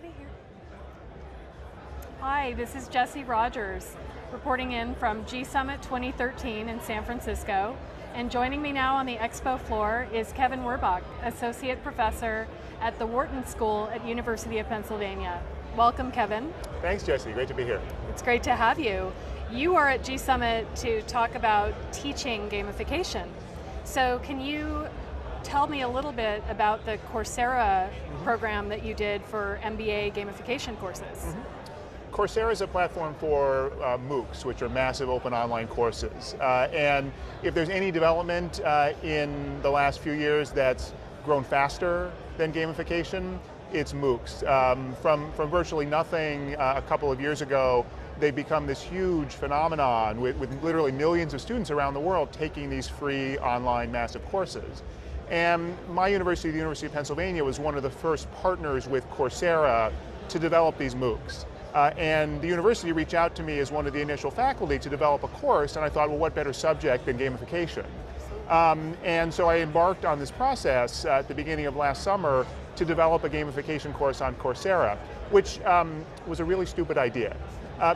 Ready here. Hi, this is Jessie Rogers, reporting in from GSummit 2013 in San Francisco. And joining me now on the expo floor is Kevin Werbach, Associate Professor at the Wharton School at University of Pennsylvania. Welcome, Kevin. Thanks, Jessie. Great to be here. It's great to have you. You are at GSummit to talk about teaching gamification. So can you tell me a little bit about the Coursera program that you did for MBA gamification courses? Coursera is a platform for MOOCs, which are massive open online courses. And if there's any development in the last few years that's grown faster than gamification, it's MOOCs. From virtually nothing a couple of years ago, they've become this huge phenomenon with literally millions of students around the world taking these free online massive courses. And my university, the University of Pennsylvania, was one of the first partners with Coursera to develop these MOOCs. And the university reached out to me as one of the initial faculty to develop a course, and I thought, well, what better subject than gamification? And so I embarked on this process at the beginning of last summer to develop a gamification course on Coursera, which was a really stupid idea.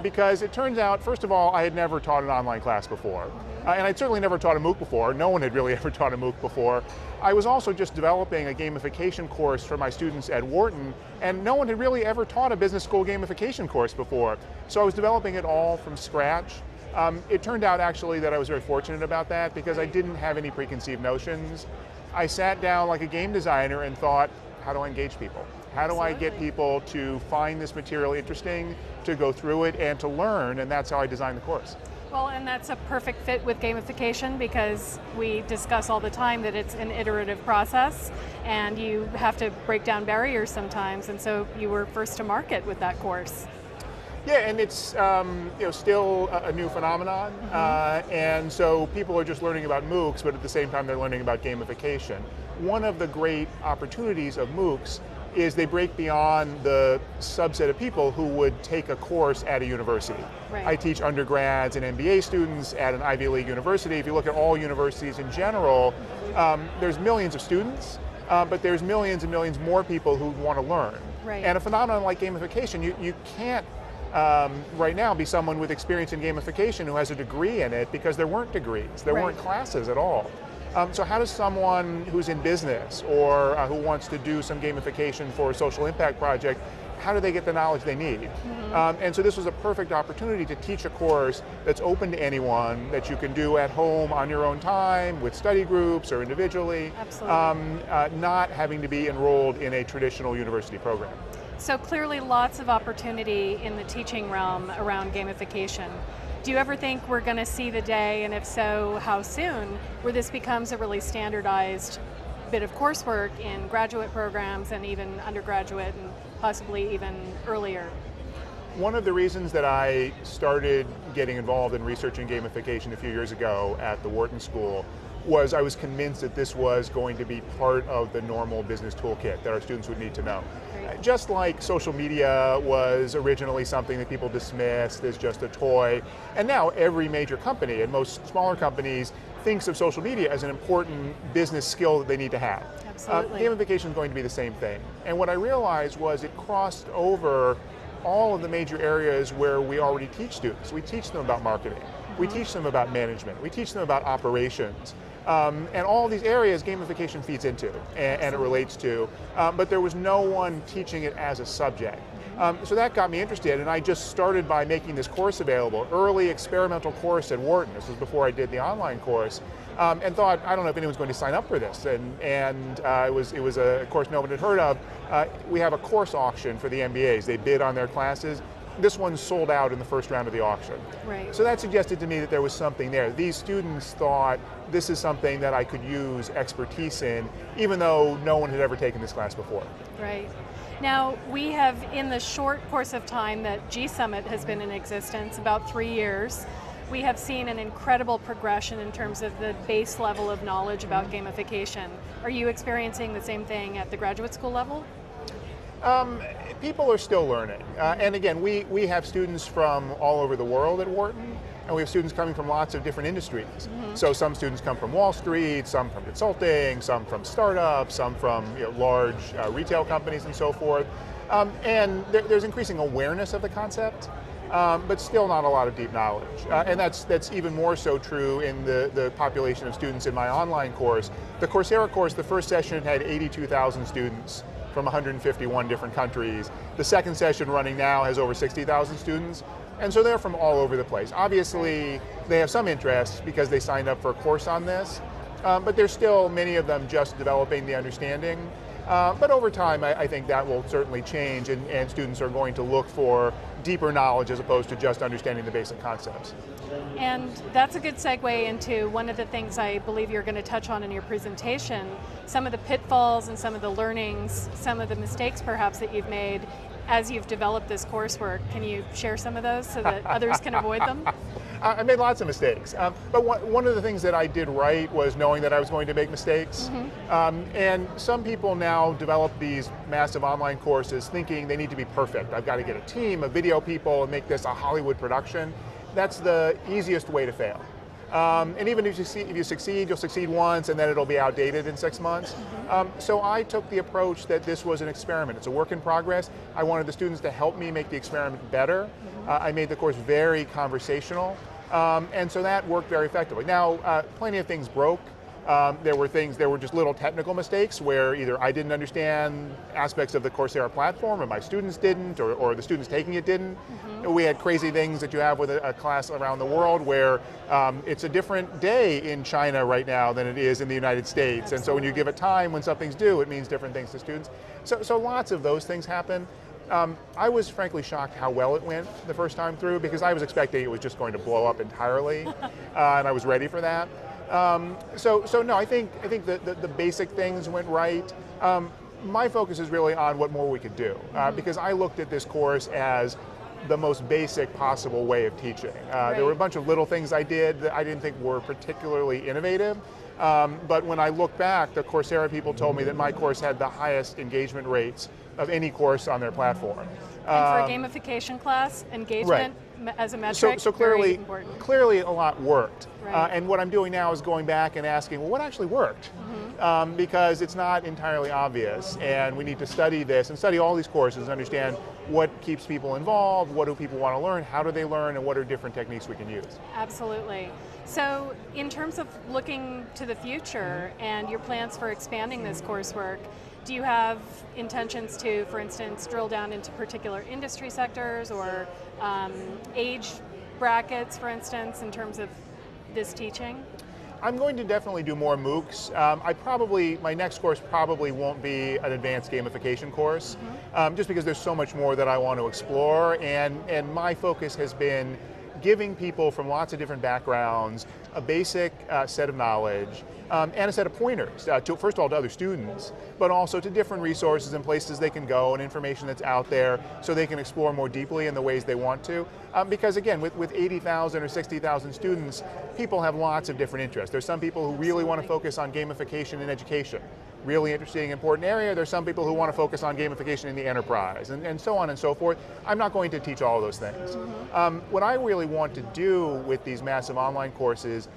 Because it turns out, first of all, I had never taught an online class before. And I'd certainly never taught a MOOC before. No one had really ever taught a MOOC before. I was also just developing a gamification course for my students at Wharton, and no one had really ever taught a business school gamification course before. So I was developing it all from scratch. It turned out actually that I was very fortunate about that because I didn't have any preconceived notions. I sat down like a game designer and thought, how do I engage people? How do I get people to find this material interesting, to go through it, and to learn, and that's how I designed the course. Well, and that's a perfect fit with gamification because we discuss all the time that it's an iterative process and you have to break down barriers sometimes, and so you were first to market with that course. Yeah, and it's still a new phenomenon, and so people are just learning about MOOCs, but at the same time they're learning about gamification. One of the great opportunities of MOOCs is they break beyond the subset of people who would take a course at a university. Right. I teach undergrads and MBA students at an Ivy League university. If you look at all universities in general, there's millions of students, but there's millions and millions more people who want to learn. Right. And a phenomenon like gamification, you can't right now be someone with experience in gamification who has a degree in it because there weren't degrees, there weren't classes at all. So how does someone who's in business or who wants to do some gamification for a social impact project, how do they get the knowledge they need? And so this was a perfect opportunity to teach a course that's open to anyone, that you can do at home on your own time, with study groups or individually, not having to be enrolled in a traditional university program. So clearly lots of opportunity in the teaching realm around gamification. Do you ever think we're going to see the day, and if so, how soon, where this becomes a really standardized bit of coursework in graduate programs and even undergraduate and possibly even earlier? One of the reasons that I started getting involved in researching gamification a few years ago at the Wharton School was I was convinced that this was going to be part of the normal business toolkit that our students would need to know. Just like social media was originally something that people dismissed as just a toy, and now every major company and most smaller companies thinks of social media as an important business skill that they need to have. Absolutely. Gamification is going to be the same thing. And what I realized was it crossed over all of the major areas where we already teach students. We teach them about marketing, we teach them about management, we teach them about operations. And all of these areas gamification feeds into and it relates to, but there was no one teaching it as a subject. So that got me interested, and I just started by making this course available, early experimental course at Wharton. This was before I did the online course, and thought, I don't know if anyone's going to sign up for this. And it was a course no one had heard of. We have a course auction for the MBAs. They bid on their classes. This one sold out in the first round of the auction. Right. So that suggested to me that there was something there. These students thought this is something that I could use expertise in, even though no one had ever taken this class before. Right. Now, we have, in the short course of time that GSummit has been in existence, about 3 years, we have seen an incredible progression in terms of the base level of knowledge about gamification. Are you experiencing the same thing at the graduate school level? People are still learning. And again, we have students from all over the world at Wharton, and we have students coming from lots of different industries. So some students come from Wall Street, some from consulting, some from startups, some from large retail companies and so forth. And there's increasing awareness of the concept, but still not a lot of deep knowledge. And that's even more so true in the population of students in my online course. The Coursera course, the first session had 82,000 students from 151 different countries. The second session running now has over 60,000 students. And so they're from all over the place. Obviously, they have some interest because they signed up for a course on this, but there's still many of them just developing the understanding. But over time, I think that will certainly change, and students are going to look for deeper knowledge as opposed to just understanding the basic concepts. And that's a good segue into one of the things I believe you're going to touch on in your presentation, some of the pitfalls and some of the learnings, some of the mistakes perhaps that you've made as you've developed this coursework. Can you share some of those so that others can avoid them? I made lots of mistakes, but one of the things that I did right was knowing that I was going to make mistakes. And some people now develop these massive online courses thinking they need to be perfect. I've got to get a team of video people and make this a Hollywood production. That's the easiest way to fail. And even if you succeed, you'll succeed once and then it'll be outdated in 6 months. So I took the approach that this was an experiment. It's a work in progress. I wanted the students to help me make the experiment better. I made the course very conversational. And so that worked very effectively. Now, plenty of things broke. There were just little technical mistakes where either I didn't understand aspects of the Coursera platform, or my students didn't, or the students taking it didn't. We had crazy things that you have with a class around the world where it's a different day in China right now than it is in the United States. Absolutely. And so when you give a time when something's due, it means different things to students. So lots of those things happen. I was frankly shocked how well it went the first time through, because I was expecting it was just going to blow up entirely, and I was ready for that. So no, I think the basic things went right. My focus is really on what more we could do, because I looked at this course as the most basic possible way of teaching. There were a bunch of little things I did that I didn't think were particularly innovative, but when I look back, the Coursera people told me that my course had the highest engagement rates of any course on their platform. And for a gamification class, engagement as a metric, so very important. Clearly a lot worked. And what I'm doing now is going back and asking, well, what actually worked? Because it's not entirely obvious, and we need to study this and study all these courses and understand what keeps people involved, what do people want to learn, how do they learn, and what are different techniques we can use. Absolutely. So in terms of looking to the future and your plans for expanding this coursework, do you have intentions to, for instance, drill down into particular industry sectors or age brackets, for instance, in terms of this teaching? I'm going to definitely do more MOOCs. My next course probably won't be an advanced gamification course, just because there's so much more that I want to explore, and my focus has been giving people from lots of different backgrounds a basic set of knowledge and a set of pointers, first of all to other students, but also to different resources and places they can go and information that's out there so they can explore more deeply in the ways they want to. Because again, with 80,000 or 60,000 students, people have lots of different interests. There's some people who really want to focus on gamification in education, really interesting, important area. There's some people who want to focus on gamification in the enterprise, and so on and so forth. I'm not going to teach all of those things. What I really want to do with these massive online courses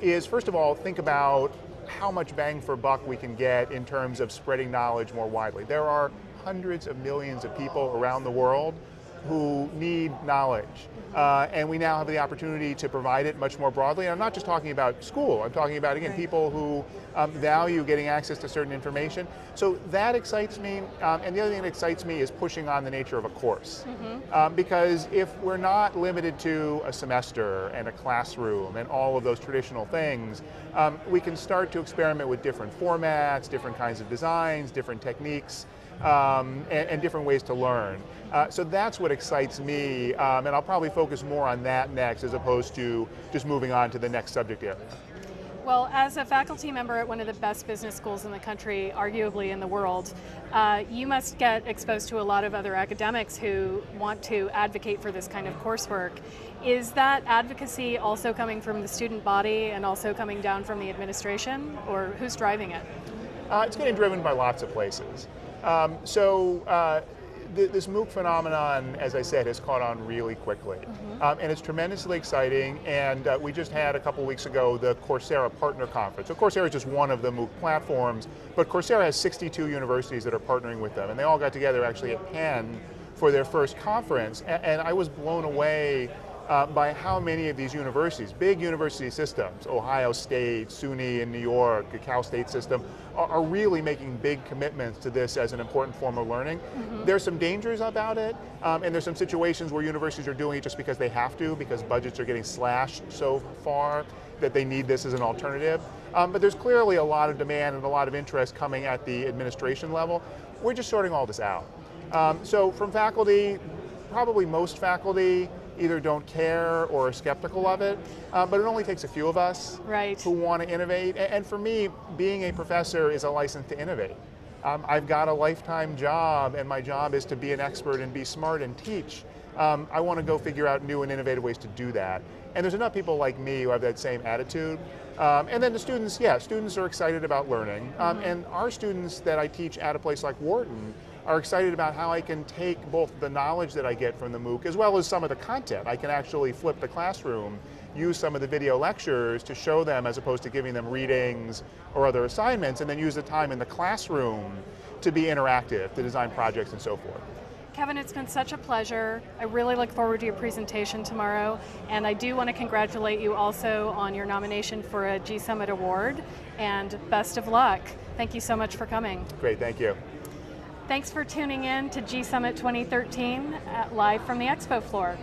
is, first of all, think about how much bang for buck we can get in terms of spreading knowledge more widely. There are hundreds of millions of people around the world who need knowledge. And we now have the opportunity to provide it much more broadly. And I'm not just talking about school, I'm talking about, again, people who value getting access to certain information. So that excites me, and the other thing that excites me is pushing on the nature of a course. Because if we're not limited to a semester and a classroom and all of those traditional things, we can start to experiment with different formats, different kinds of designs, different techniques, and different ways to learn. So that's what excites me, and I'll probably focus more on that next as opposed to just moving on to the next subject area. Well, as a faculty member at one of the best business schools in the country, arguably in the world, you must get exposed to a lot of other academics who want to advocate for this kind of coursework. Is that advocacy also coming from the student body and also coming down from the administration, or who's driving it? It's getting driven by lots of places. This MOOC phenomenon, as I said, has caught on really quickly. And it's tremendously exciting, and we just had a couple weeks ago the Coursera Partner Conference. So Coursera is just one of the MOOC platforms, but Coursera has 62 universities that are partnering with them, and they all got together actually at Penn for their first conference, and I was blown away by how many of these universities, big university systems, Ohio State, SUNY in New York, the Cal State system, are really making big commitments to this as an important form of learning. There's some dangers about it, and there's some situations where universities are doing it just because they have to, because budgets are getting slashed so far that they need this as an alternative. But there's clearly a lot of demand and a lot of interest coming at the administration level. We're just sorting all this out. So from faculty, probably most faculty either don't care or are skeptical of it, but it only takes a few of us who want to innovate. And for me, being a professor is a license to innovate. I've got a lifetime job, and my job is to be an expert and be smart and teach. I want to go figure out new and innovative ways to do that. And there's enough people like me who have that same attitude. And then the students, students are excited about learning. And our students that I teach at a place like Wharton are excited about how I can take both the knowledge that I get from the MOOC as well as some of the content. I can actually flip the classroom, use some of the video lectures to show them as opposed to giving them readings or other assignments, and then use the time in the classroom to be interactive, to design projects and so forth. Kevin, it's been such a pleasure. I really look forward to your presentation tomorrow, and I do want to congratulate you also on your nomination for a GSummit award, and best of luck. Thank you so much for coming. Great, thank you. Thanks for tuning in to GSummit 2013 live from the expo floor.